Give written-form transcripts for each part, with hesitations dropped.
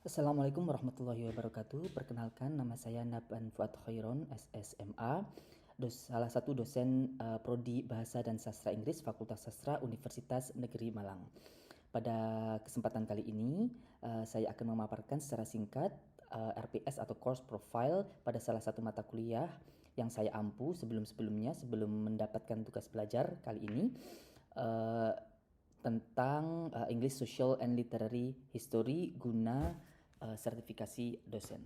Assalamualaikum warahmatullahi wabarakatuh. Perkenalkan, nama saya Naban Fuad Khairon, SSMA, salah satu dosen Prodi Bahasa dan Sastra Inggris Fakultas Sastra Universitas Negeri Malang. Pada kesempatan kali ini, saya akan memaparkan secara singkat RPS atau Course Profile pada salah satu mata kuliah yang saya ampu sebelum-sebelumnya, sebelum mendapatkan tugas belajar kali ini. Tentang English Social and Literary History guna sertifikasi dosen.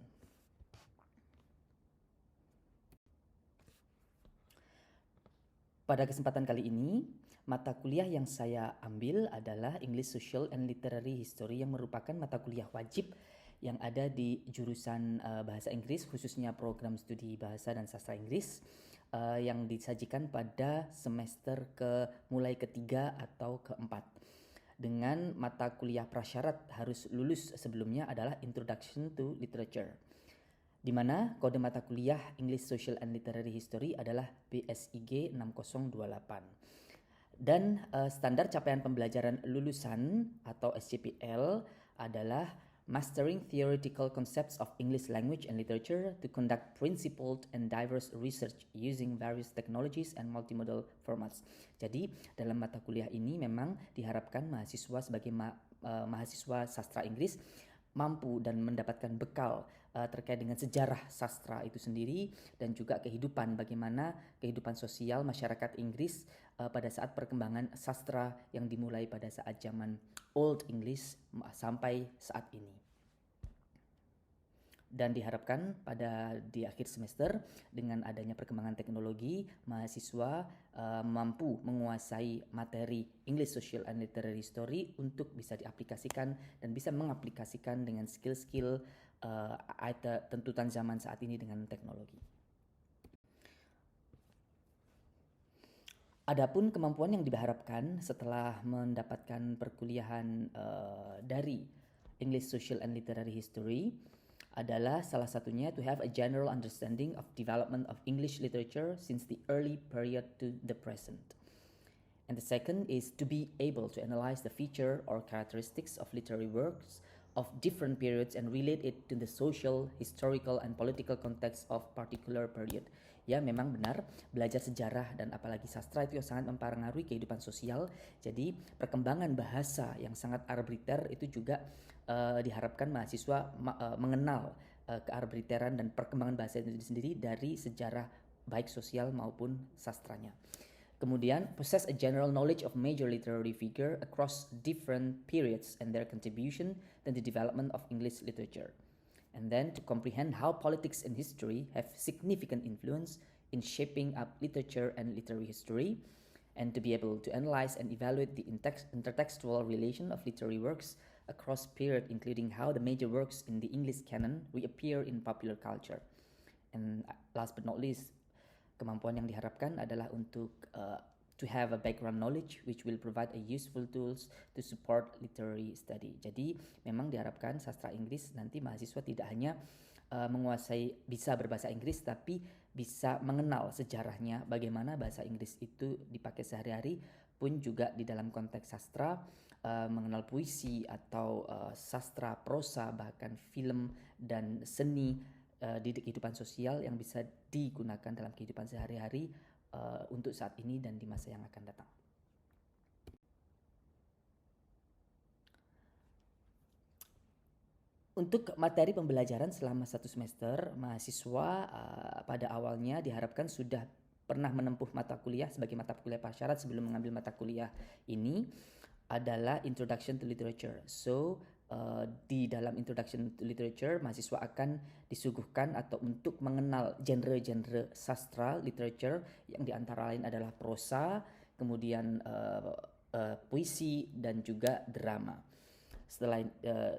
Pada kesempatan kali ini, mata kuliah yang saya ambil adalah English Social and Literary History yang merupakan mata kuliah wajib yang ada di jurusan Bahasa Inggris, khususnya program studi Bahasa dan Sastra Inggris yang disajikan pada semester mulai ketiga atau keempat. Dengan mata kuliah prasyarat harus lulus sebelumnya adalah Introduction to Literature, di mana kode mata kuliah English Social and Literary History adalah BSIG 6028. Dan standar capaian pembelajaran lulusan atau SCPL adalah Mastering Theoretical Concepts of English Language and Literature to conduct principled and diverse research using various technologies and multimodal formats. Jadi dalam mata kuliah ini memang diharapkan mahasiswa sebagai mahasiswa sastra Inggris mampu dan mendapatkan bekal terkait dengan sejarah sastra itu sendiri dan juga bagaimana kehidupan sosial masyarakat Inggris pada saat perkembangan sastra yang dimulai pada saat zaman Old English sampai saat ini. Dan diharapkan di akhir semester dengan adanya perkembangan teknologi, mahasiswa mampu menguasai materi English Social and Literary History untuk bisa diaplikasikan dan bisa mengaplikasikan dengan skill-skill tuntutan zaman saat ini dengan teknologi. Adapun kemampuan yang diharapkan setelah mendapatkan perkuliahan dari English Social and Literary History adalah salah satunya to have a general understanding of development of English literature since the early period to the present. And the second is to be able to analyze the feature or characteristics of literary works of different periods and relate it to the social, historical, and political context of particular period. Ya, memang benar, belajar sejarah dan apalagi sastra itu sangat mempengaruhi kehidupan sosial. Jadi perkembangan bahasa yang sangat arbitrter itu juga diharapkan mahasiswa mengenal kearbitrteran dan perkembangan bahasa itu sendiri dari sejarah baik sosial maupun sastranya. Kemudian, possess a general knowledge of major literary figure across different periods and their contribution to the development of English literature. And then to comprehend how politics and history have significant influence in shaping up literature and literary history, and to be able to analyze and evaluate the intertextual relation of literary works across period, including how the major works in the English canon reappear in popular culture. And last but not least, kemampuan yang diharapkan adalah untuk to have a background knowledge which will provide a useful tools to support literary study. Jadi memang diharapkan sastra Inggris nanti mahasiswa tidak hanya bisa berbahasa Inggris tapi bisa mengenal sejarahnya, bagaimana bahasa Inggris itu dipakai sehari-hari, pun juga di dalam konteks sastra, mengenal puisi atau sastra, prosa, bahkan film dan seni di kehidupan sosial yang bisa digunakan dalam kehidupan sehari-hari untuk saat ini dan di masa yang akan datang. Untuk materi pembelajaran selama satu semester, mahasiswa pada awalnya diharapkan sudah pernah menempuh mata kuliah sebagai mata kuliah prasyarat sebelum mengambil mata kuliah ini adalah Introduction to Literature. So, di dalam Introduction to Literature, mahasiswa akan disuguhkan atau untuk mengenal genre-genre sastra, literature, yang diantara lain adalah prosa, kemudian puisi, dan juga drama. Setelah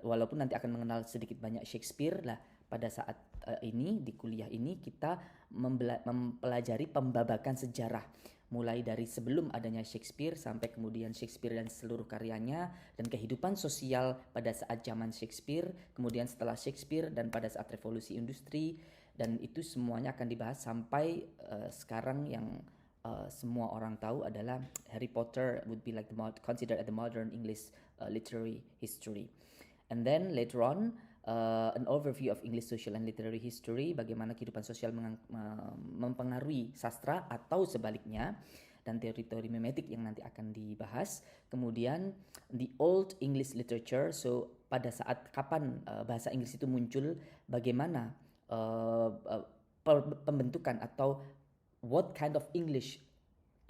walaupun nanti akan mengenal sedikit banyak Shakespeare lah, pada saat ini di kuliah ini kita mempelajari pembabakan sejarah mulai dari sebelum adanya Shakespeare sampai kemudian Shakespeare dan seluruh karyanya dan kehidupan sosial pada saat zaman Shakespeare, kemudian setelah Shakespeare dan pada saat revolusi industri, dan itu semuanya akan dibahas sampai sekarang yang semua orang tahu adalah Harry Potter would be considered as the modern English literary history. And then later on, an overview of English social and literary history, bagaimana kehidupan sosial mempengaruhi sastra atau sebaliknya, dan teori-teori memetik yang nanti akan dibahas. Kemudian the old English literature, so pada saat kapan bahasa Inggris itu muncul, bagaimana pembentukan atau what kind of English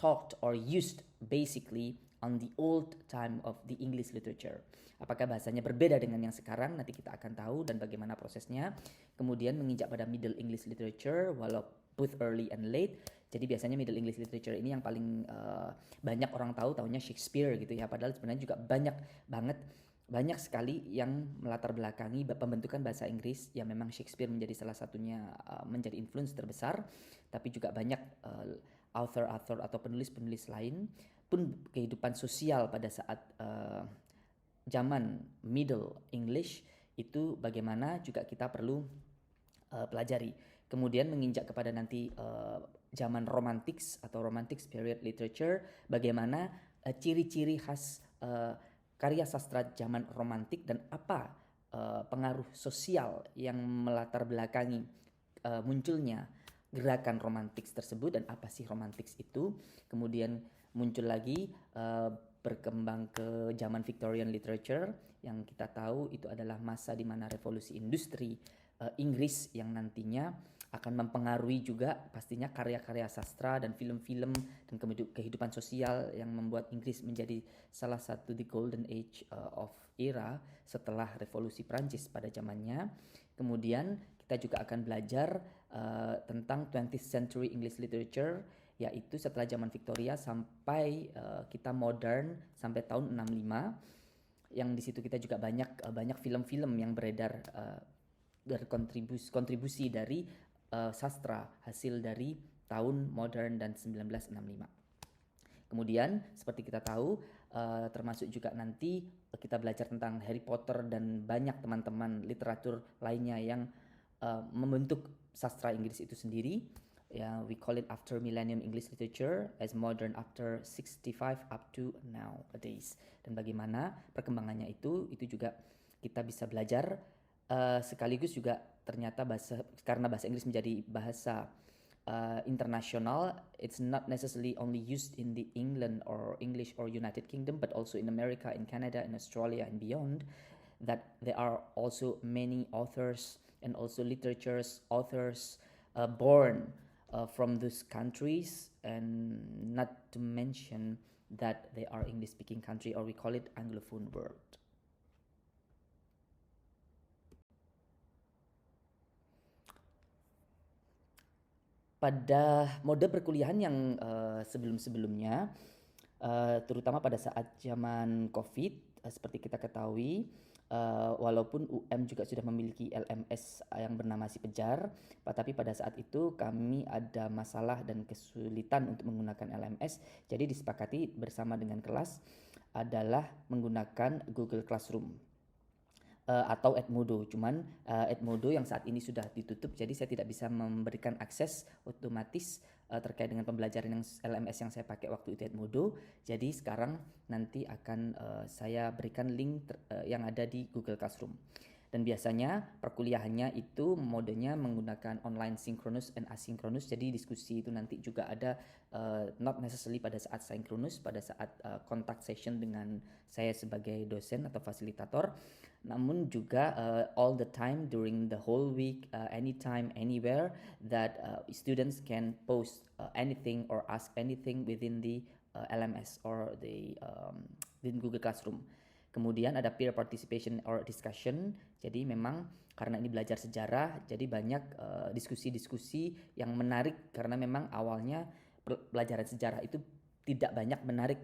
talked or used basically on the old time of the English literature. Apakah bahasanya berbeda dengan yang sekarang? Nanti kita akan tahu dan bagaimana prosesnya. Kemudian menginjak pada Middle English literature, walau both early and late. Jadi biasanya Middle English literature ini yang paling banyak orang tahu, tahunya Shakespeare gitu ya. Padahal sebenarnya juga banyak sekali yang melatar belakangi pembentukan bahasa Inggris, yang memang Shakespeare menjadi salah satunya, menjadi influence terbesar, tapi juga banyak author-author atau penulis-penulis lain. Pun kehidupan sosial pada saat zaman Middle English itu bagaimana juga kita perlu pelajari. Kemudian menginjak kepada nanti zaman Romantics atau Romantics period literature, bagaimana ciri-ciri khas karya sastra zaman romantik dan apa pengaruh sosial yang melatar belakangi munculnya gerakan romantics tersebut, dan apa sih romantics itu. Kemudian muncul lagi berkembang ke zaman Victorian literature, yang kita tahu itu adalah masa di mana revolusi industri Inggris yang nantinya akan mempengaruhi juga pastinya karya-karya sastra dan film-film dan kehidupan sosial yang membuat Inggris menjadi salah satu the golden age of era setelah revolusi Prancis pada zamannya. Kemudian kita juga akan belajar tentang 20th century English literature, yaitu setelah zaman Victoria sampai kita modern sampai tahun 65, yang di situ kita juga banyak film-film yang beredar berkontribusi dari sastra hasil dari tahun modern dan 1965. Kemudian seperti kita tahu, termasuk juga nanti kita belajar tentang Harry Potter dan banyak teman-teman literatur lainnya yang membentuk sastra Inggris itu sendiri. Ya, we call it after millennium English literature as modern after 65 up to nowadays. Dan bagaimana perkembangannya itu juga kita bisa belajar. Sekaligus juga ternyata karena bahasa Inggris menjadi bahasa internasional, it's not necessarily only used in the England or English or United Kingdom, but also in America, in Canada, in Australia and beyond, that there are also many authors and also authors born from those countries, and not to mention that they are English speaking country, or we call it Anglophone world. Pada mode perkuliahan yang sebelum-sebelumnya, terutama pada saat zaman COVID, seperti kita ketahui, walaupun UM juga sudah memiliki LMS yang bernama Si Pejar, tapi pada saat itu kami ada masalah dan kesulitan untuk menggunakan LMS. Jadi disepakati bersama dengan kelas adalah menggunakan Google Classroom atau Edmodo. Cuman Edmodo yang saat ini sudah ditutup, jadi saya tidak bisa memberikan akses otomatis terkait dengan pembelajaran yang LMS yang saya pakai waktu itu, Edmodo. Jadi sekarang nanti akan saya berikan link yang ada di Google Classroom. Dan biasanya perkuliahannya itu modenya menggunakan online synchronous and asynchronous. Jadi diskusi itu nanti juga ada not necessarily pada saat synchronous, pada saat contact session dengan saya sebagai dosen atau fasilitator, namun juga all the time during the whole week, anytime, anywhere, that students can post anything or ask anything within the LMS or the in Google Classroom. Kemudian ada peer participation or discussion. Jadi memang karena ini belajar sejarah, jadi banyak diskusi-diskusi yang menarik, karena memang awalnya pelajaran sejarah itu tidak banyak menarik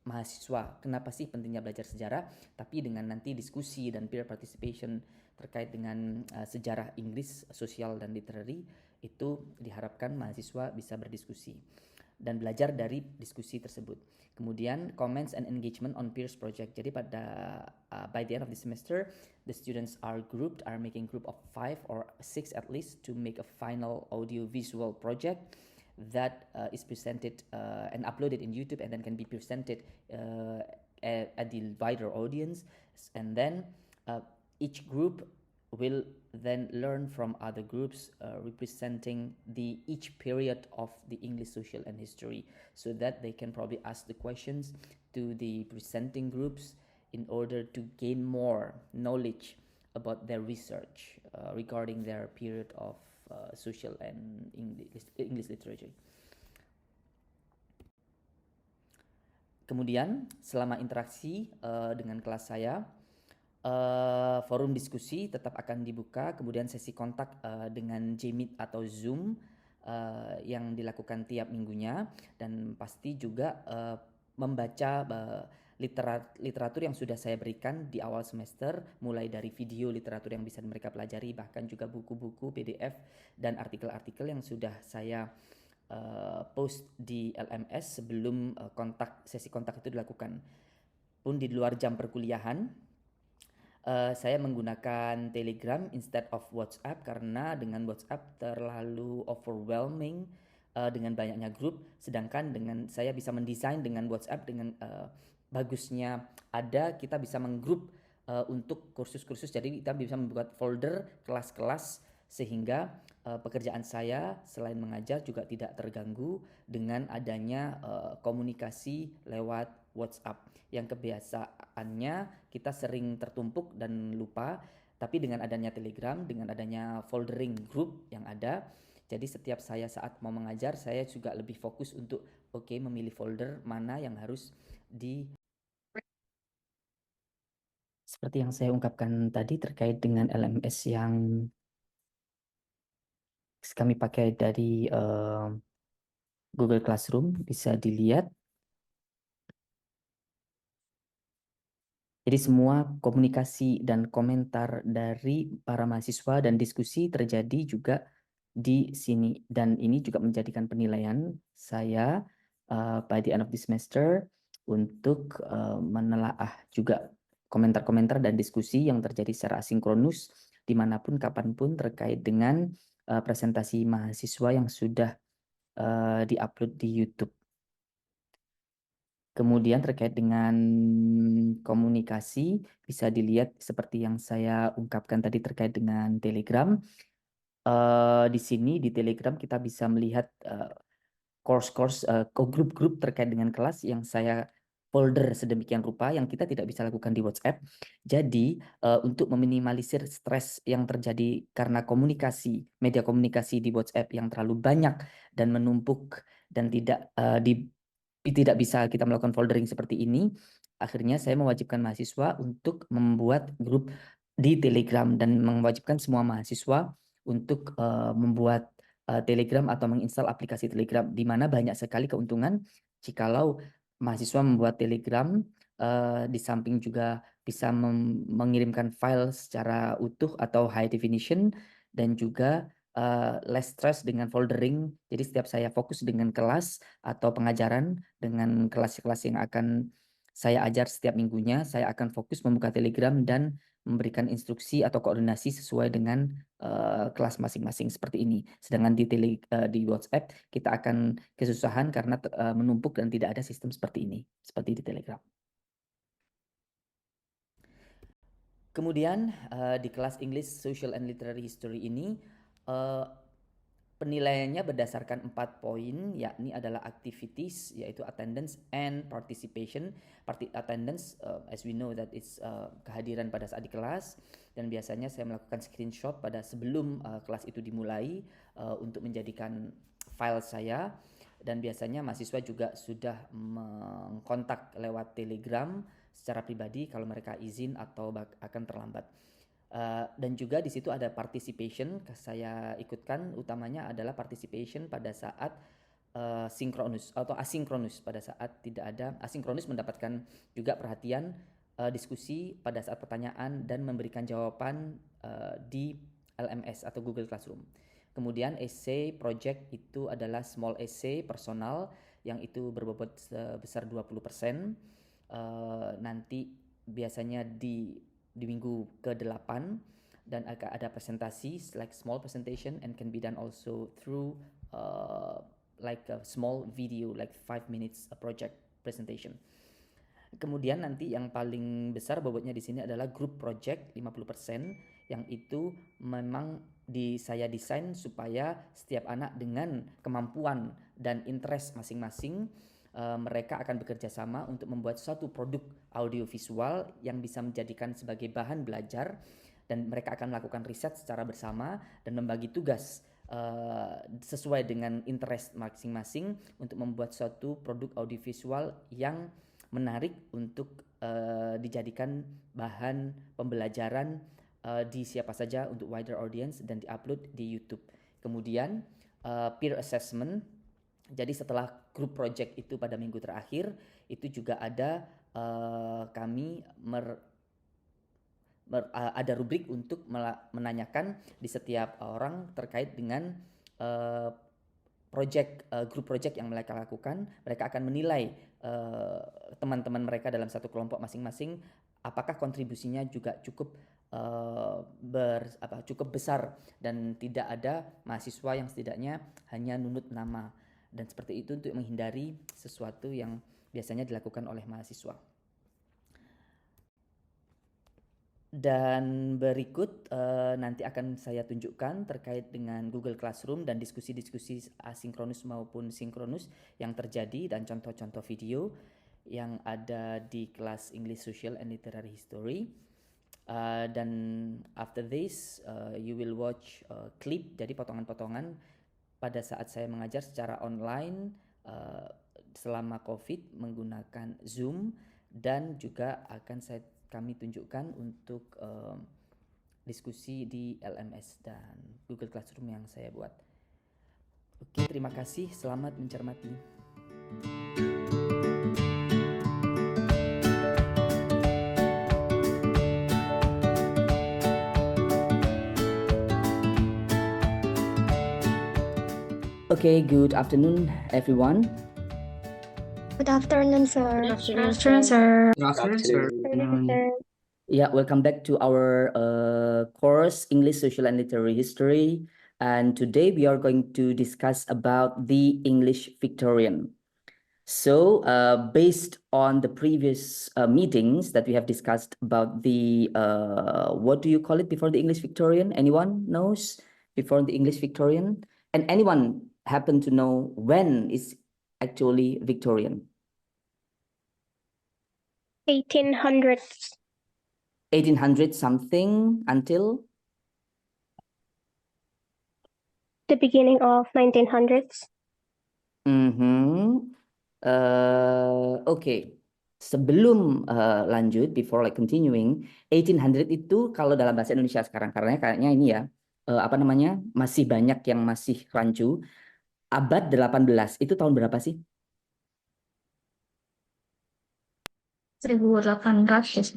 mahasiswa. Kenapa sih pentingnya belajar sejarah? Tapi dengan nanti diskusi dan peer participation terkait dengan sejarah Inggris, sosial dan literary, itu diharapkan mahasiswa bisa berdiskusi dan belajar dari diskusi tersebut. Kemudian comments and engagement on peers project. Jadi pada by the end of the semester, the students are making group of 5 or 6 at least to make a final audio visual project that is presented and uploaded in YouTube, and then can be presented at the wider audience. And then each group will then learn from other groups representing the each period of the English social and history, so that they can probably ask the questions to the presenting groups in order to gain more knowledge about their research regarding their period of social and English literature. Kemudian selama interaksi dengan kelas saya, forum diskusi tetap akan dibuka, kemudian sesi kontak dengan Jmeet atau Zoom yang dilakukan tiap minggunya, dan pasti juga membaca literatur yang sudah saya berikan di awal semester, mulai dari video literatur yang bisa mereka pelajari, bahkan juga buku-buku PDF dan artikel-artikel yang sudah saya post di LMS sebelum sesi kontak itu dilakukan. Pun di luar jam perkuliahan, saya menggunakan Telegram instead of WhatsApp, karena dengan WhatsApp terlalu overwhelming dengan banyaknya grup, sedangkan dengan saya bisa mendesain dengan WhatsApp dengan bagusnya kita bisa menggrup untuk kursus-kursus, jadi kita bisa membuat folder kelas-kelas sehingga pekerjaan saya selain mengajar juga tidak terganggu dengan adanya komunikasi lewat WhatsApp yang kebiasaannya kita sering tertumpuk dan lupa. Tapi dengan adanya Telegram, dengan adanya foldering group yang ada, jadi setiap saya saat mau mengajar, saya juga lebih fokus untuk memilih folder mana yang harus seperti yang saya ungkapkan tadi terkait dengan LMS yang kami pakai dari Google Classroom, bisa dilihat. Jadi semua komunikasi dan komentar dari para mahasiswa dan diskusi terjadi juga di sini. Dan ini juga menjadikan penilaian saya by the end of the semester untuk menelaah juga komentar-komentar dan diskusi yang terjadi secara asinkronus dimanapun, kapanpun terkait dengan presentasi mahasiswa yang sudah diupload di YouTube. Kemudian terkait dengan komunikasi, bisa dilihat seperti yang saya ungkapkan tadi terkait dengan Telegram. Di sini di Telegram kita bisa melihat course-course, grup-grup terkait dengan kelas yang saya folder sedemikian rupa yang kita tidak bisa lakukan di WhatsApp. Jadi untuk meminimalisir stres yang terjadi karena media komunikasi di WhatsApp yang terlalu banyak dan menumpuk dan tidak bisa kita melakukan foldering seperti ini, akhirnya saya mewajibkan mahasiswa untuk membuat grup di Telegram dan mewajibkan semua mahasiswa untuk membuat Telegram atau menginstal aplikasi Telegram, di mana banyak sekali keuntungan jikalau mahasiswa membuat Telegram, di samping juga bisa mengirimkan file secara utuh atau high definition, dan juga less stress dengan foldering. Jadi setiap saya fokus dengan kelas atau pengajaran dengan kelas-kelas yang akan saya ajar setiap minggunya, saya akan fokus membuka Telegram dan memberikan instruksi atau koordinasi sesuai dengan kelas masing-masing seperti ini. Sedangkan di WhatsApp kita akan kesusahan karena menumpuk dan tidak ada sistem seperti ini, seperti di Telegram. Kemudian di kelas English Social and Literary History ini penilaiannya berdasarkan 4 poin, yakni adalah activities, yaitu attendance and participation. Attendance, as we know that it's kehadiran pada saat di kelas, dan biasanya saya melakukan screenshot pada sebelum kelas itu dimulai untuk menjadikan file saya, dan biasanya mahasiswa juga sudah mengkontak lewat Telegram secara pribadi kalau mereka izin atau akan terlambat. Dan juga di situ ada participation, saya ikutkan utamanya adalah participation pada saat sinkronus atau asinkronus. Pada saat tidak ada asinkronus mendapatkan juga perhatian, diskusi pada saat pertanyaan dan memberikan jawaban di LMS atau Google Classroom. Kemudian essay project itu adalah small essay personal yang itu berbobot sebesar 20%. Nanti biasanya di minggu ke-8, dan akan ada presentasi like small presentation and can be done also through like a small video like 5 minutes a project presentation. Kemudian nanti yang paling besar bobotnya di sini adalah group project 50%, yang itu memang saya desain supaya setiap anak dengan kemampuan dan interest masing-masing mereka akan bekerja sama untuk membuat suatu produk audiovisual yang bisa menjadikan sebagai bahan belajar, dan mereka akan melakukan riset secara bersama dan membagi tugas sesuai dengan interest masing-masing untuk membuat suatu produk audiovisual yang menarik untuk dijadikan bahan pembelajaran di siapa saja untuk wider audience dan diupload di YouTube. Kemudian peer assessment. Jadi setelah group project itu pada minggu terakhir, itu juga ada kami ada rubrik untuk menanyakan di setiap orang terkait dengan group project yang mereka lakukan. Mereka akan menilai teman-teman mereka dalam satu kelompok masing-masing apakah kontribusinya juga cukup cukup besar dan tidak ada mahasiswa yang setidaknya hanya nunut nama, dan seperti itu untuk menghindari sesuatu yang biasanya dilakukan oleh mahasiswa. Dan berikut nanti akan saya tunjukkan terkait dengan Google Classroom dan diskusi-diskusi asinkronus maupun sinkronus yang terjadi dan contoh-contoh video yang ada di kelas English Social and Literary History. Dan after this you will watch clip, jadi potongan-potongan pada saat saya mengajar secara online selama COVID menggunakan Zoom, dan juga akan kami tunjukkan untuk diskusi di LMS dan Google Classroom yang saya buat. Oke, terima kasih. Selamat mencermati. Okay, good afternoon, everyone. Good afternoon, sir. Good afternoon, sir. Good afternoon, sir. Good afternoon, sir. Yeah, welcome back to our course, English Social and Literary History. And today we are going to discuss about the English Victorian. So based on the previous meetings that we have discussed about the, what do you call it before the English Victorian? Anyone knows before the English Victorian? And anyone happen to know when is actually Victorian? 1800s. 1800 something until? The beginning of 1900s. Okay. Sebelum lanjut, before like continuing, 1800 itu kalau dalam bahasa Indonesia sekarang, karena kayaknya ini ya, apa namanya, masih banyak yang masih rancu. Abad 18 itu tahun berapa sih? 1800.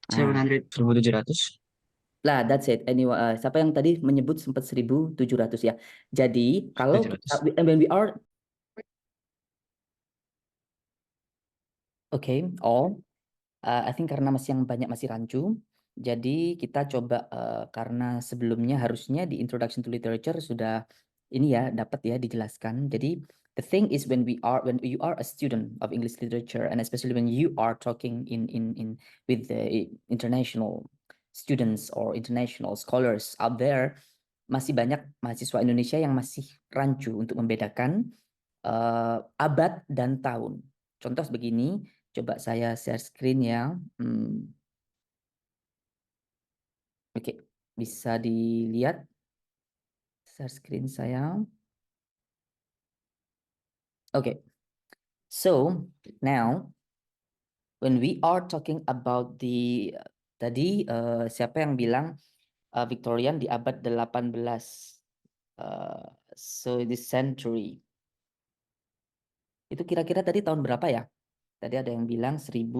1700. Lah, that's it. Anyway, siapa yang tadi menyebut sempat 1700 ya. Jadi kalau 1700. when we are okay, I think karena yang banyak masih rancu, jadi kita coba karena sebelumnya harusnya di Introduction to Literature sudah ini ya dapat ya dijelaskan. Jadi the thing is when you are a student of English literature, and especially when you are talking in with the international students or international scholars out there, masih banyak mahasiswa Indonesia yang masih rancu untuk membedakan abad dan tahun. Contoh begini. Coba saya share screen ya. Oke, bisa dilihat share screen saya. Oke. So, now when we are talking about the tadi siapa yang bilang Victorian di abad 18? So this century. Itu kira-kira tadi tahun berapa ya? Tadi ada yang bilang 1800.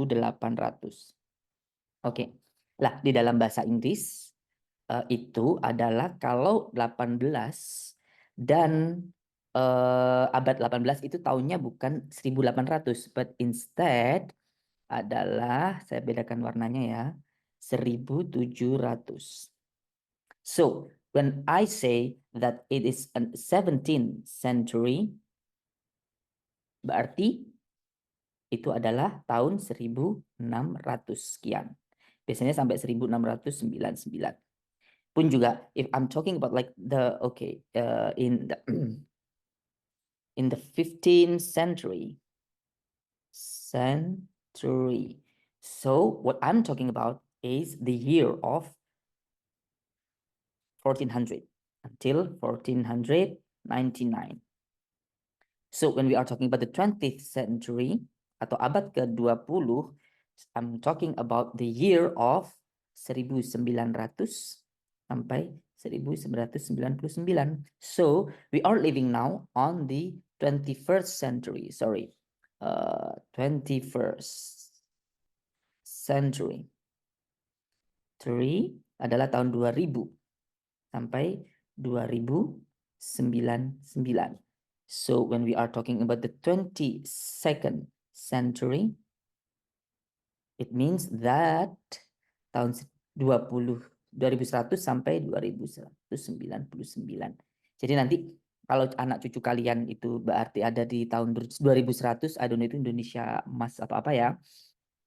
Oke. Lah, di dalam bahasa Inggris itu adalah kalau 18 dan abad 18 itu tahunnya bukan 1800, but instead adalah, saya bedakan warnanya ya, 1700. So, when I say that it is a 17th century, berarti itu adalah tahun 1600 sekian. Biasanya sampai 1699. Pun juga if I'm talking about like the in the in the 15th century. So what I'm talking about is the year of 1400 until 1499. So when we are talking about the 20th century atau abad ke-20, I'm talking about the year of 1900 sampai 1999. So we are living now on the 21st century. 21st century. Adalah tahun 2000 sampai 2099. So when we are talking about the 22nd century, it means that tahun 2100 sampai 2199. Jadi nanti kalau anak cucu kalian itu berarti ada di tahun 2100, I don't know itu Indonesia emas apa ya,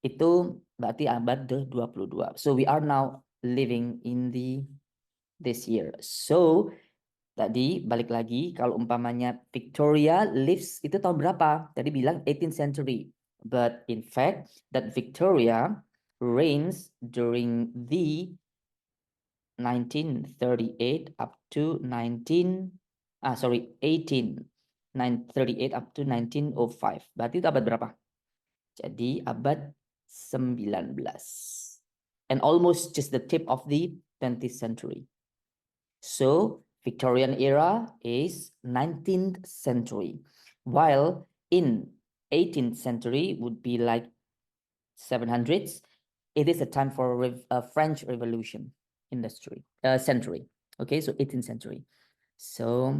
itu berarti abad ke-22. So we are now living in this year. So tadi balik lagi, kalau umpamanya Victoria lives itu tahun berapa? Tadi bilang 18th century. But in fact, that Victoria reigns during the 1938 up to 1838 up to 1905. Berarti itu abad berapa? Jadi abad 19. And almost just the tip of the 20th century. So Victorian era is 19th century, while in 18th century would be like 700s. It is a time for French Revolution century. Okay, so 18th century. So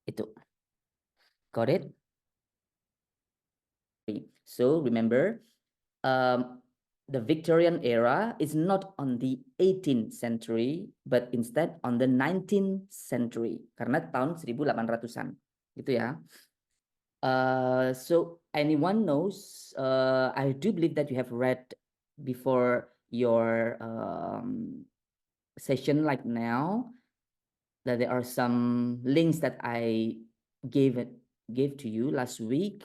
itu. Got it? So remember, the Victorian era is not on the 18th century, but instead on the 19th century. Karena tahun 1800-an, gitu ya. So anyone knows, I do believe that you have read before your session like now, that there are some links that I gave to you last week.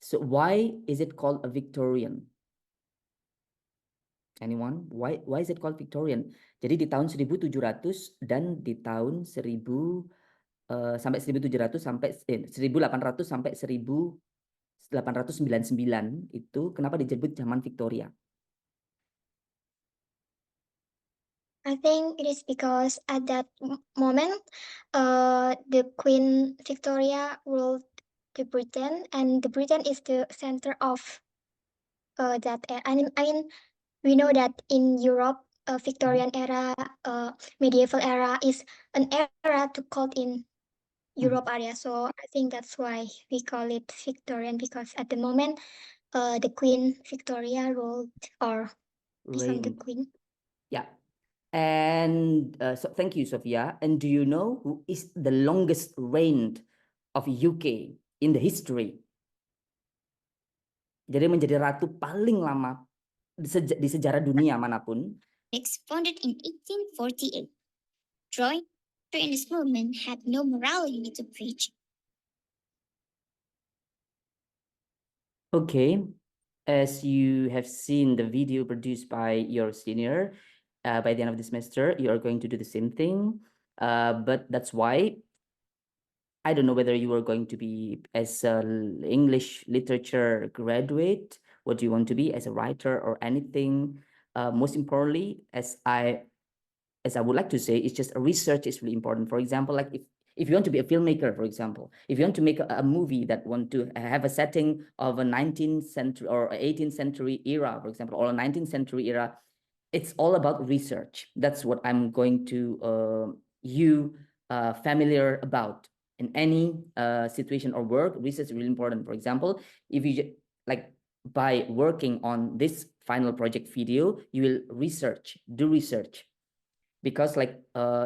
So why is it called a Victorian? Anyone? Why is it called Victorian? Jadi di tahun 1700 dan di tahun 1000 sampai 1700 sampai 1800 sampai 1899 itu kenapa disebut zaman Victoria? I think it is because at that moment, the Queen Victoria ruled the Britain, and the Britain is the center of that. I mean, we know that in Europe, Victorian era, medieval era is an era to called in Europe area. So I think that's why we call it Victorian, because at the moment, the Queen Victoria ruled or become the Reign. queen. Yeah. And so thank you, Sophia. And do you know who is the longest reign of UK in the history? Jadi menjadi ratu paling lama di sejarah dunia manapun. Founded in 1848. Joy in this movement had no morality to preach. Okay, as you have seen the video produced by your senior, by the end of the semester, you are going to do the same thing. But that's why I don't know whether you are going to be as an English literature graduate, what do you want to be as a writer or anything. Most importantly, as I would like to say, it's just research is really important. For example, like if you want to be a filmmaker, for example, if you want to make a movie that want to have a setting of a 19th century or 18th century era, for example, or a 19th century era, it's all about research. That's what I'm going to familiar about. In any situation or work, research is really important. For example, if you like by working on this final project video, you will do research. Because like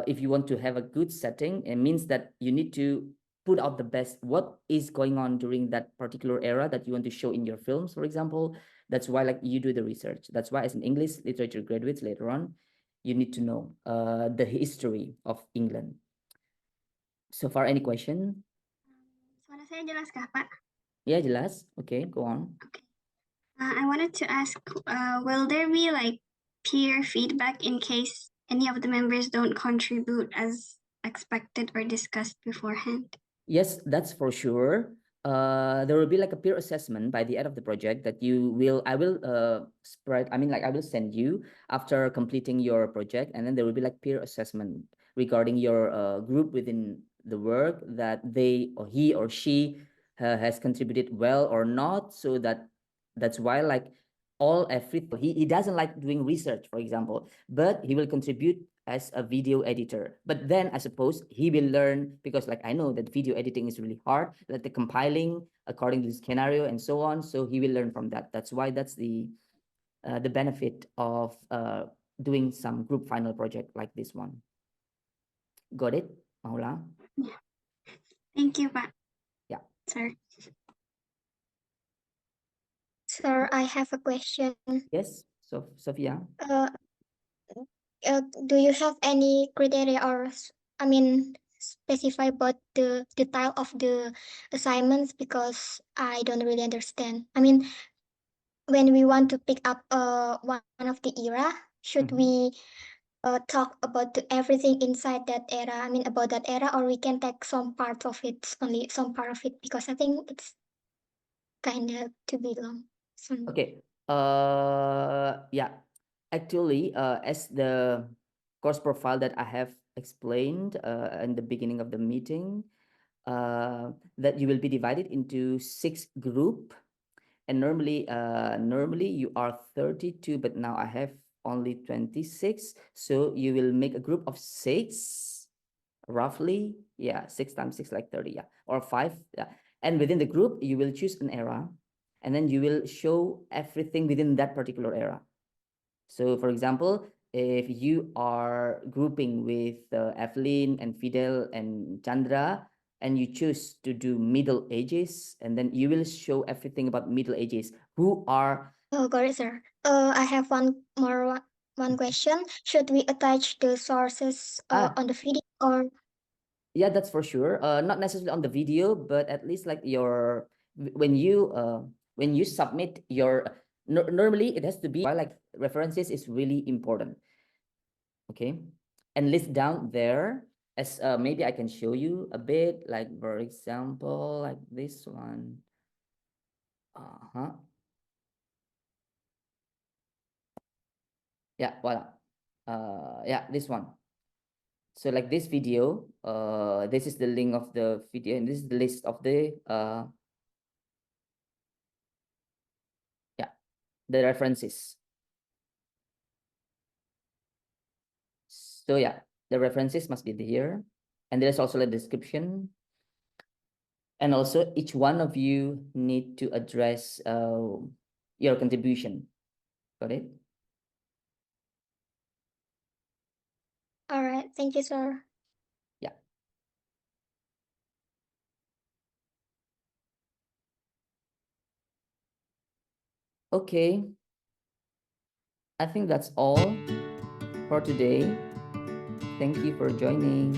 if you want to have a good setting, it means that you need to put out the best what is going on during that particular era that you want to show in your films, for example. That's why like you do the research. That's why as an English literature graduates later on, you need to know the history of England. So far, any question? Suara saya jelas kah, Pak? Yeah, jelas. Okay, go on. I wanted to ask, will there be like peer feedback in case any of the members don't contribute as expected or discussed beforehand? Yes, that's for sure. There will be like a peer assessment by the end of the project that I will I will send you after completing your project, and then there will be like peer assessment regarding your group within the work that he or she has contributed well or not. So that's why like everything he doesn't like doing research, for example, but he will contribute as a video editor. But then I suppose he will learn, because like I know that video editing is really hard, like the compiling according to the scenario and so on. So he will learn from that. That's why that's the benefit of doing some group final project like this one. Got it, Maula? Yeah. Thank you, Pak. Yeah. Sir. Sir, I have a question. Yes, so Sophia. Do you have any criteria or specify about the detail of the assignments, because I don't really understand. I mean, when we want to pick up one of the era, should we talk about everything inside that era? I mean, about that era, or we can take some part of it, only some part of it, because I think it's kind of too be long. Okay. Yeah. Actually, as the course profile that I have explained in the beginning of the meeting, that you will be divided into 6 group, and normally you are 32, but now I have only 26. So you will make a group of 6, roughly. Yeah, 6 times 6 like 30. Yeah, or 5. Yeah, and within the group you will choose an era, and then you will show everything within that particular era. So for example, if you are grouping with Evelyn and Fidel and Chandra, and you choose to do Middle Ages, and then you will show everything about Middle Ages. Who are... Oh, got it, sir. I have one question. Should we attach the sources on the video, or... Yeah, that's for sure. Not necessarily on the video, but at least like when you submit your... normally it has to be like references is really important. Okay, and list down there as maybe I can show you a bit, like for example like this one. Yeah, voila. Yeah, this one. So like this video, this is the link of the video, and this is the list of the the references. So yeah, the references must be here, and there's also a description, and also each one of you need to address your contribution. Got it? All right, thank you, sir. Yeah. Okay, I think that's all for today. Thank you for joining.